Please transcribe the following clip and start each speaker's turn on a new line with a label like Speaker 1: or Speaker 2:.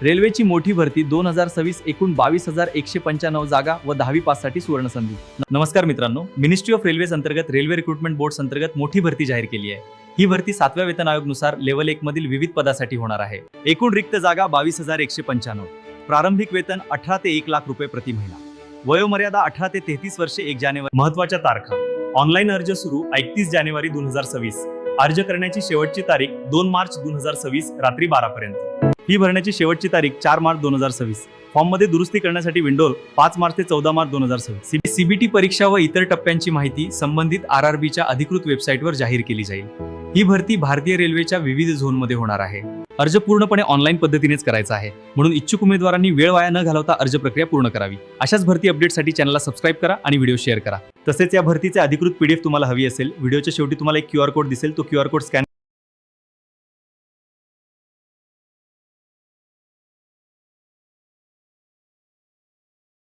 Speaker 1: रेल्वेची मोठी भरती 2026 एकूण 22,195 जागा व 10वी पाससाठी सुवर्णसंधी। नमस्कार मित्रांनो, मिनिस्ट्री ऑफ रेल्वेज अंतर्गत रेल्वे रिक्रुटमेंट बोर्ड अंतर्गत मोठी भरती जाहीर केली आहे। ही भरती 7व्या वेतन आयोगानुसार लेवल 1 मधील विविध पदासाठी होणार आहे। एकूण रिक्त जागा 22,195। प्रारंभिक वेतन 18 ते 1 लाख रुपये प्रति महिना। वयोमर्यादा 18 ते 33 वर्षे 1 जानेवारी। महत्त्वाच्या तारखा: ऑनलाईन अर्ज सुरू 31 जानेवारी 2026। अर्ज करण्याची शेवटची तारीख 2 मार्च 2026 रात्री 12 पर्यंत। फी भरण्याची शेवटची तारीख 4 मार्च 2026। फॉर्म मध्ये दुरुस्ती करण्यासाठी विंडो 5 मार्च ते 14 मार्च 2026। सीबीटी परीक्षा व इतर टप्प्यांची माहिती संबंधित आरआरबीच्या अधिकृत वेबसाईटवर जाहीर केली जाईल। ही भरती भारतीय रेल्वेच्या विविध झोनमध्ये होणार आहे। अर्ज पूर्णपणे ऑनलाईन पद्धतीनेच करायचा आहे, म्हणून इच्छुक उमेदवारांनी वेळ वाया न घालवता अर्ज प्रक्रिया पूर्ण करावी। अशाच भरती अपडेटसाठी चॅनलला सबस्क्राईब करा आणि व्हिडिओ शेअर करा। तसेच या भरतीचे अधिकृत पीडीएफ तुम्हाला हवी असेल, व्हिडिओच्या शेवटी तुम्हाला एक QR कोड दिसेल, तो QR कोड स्कॅन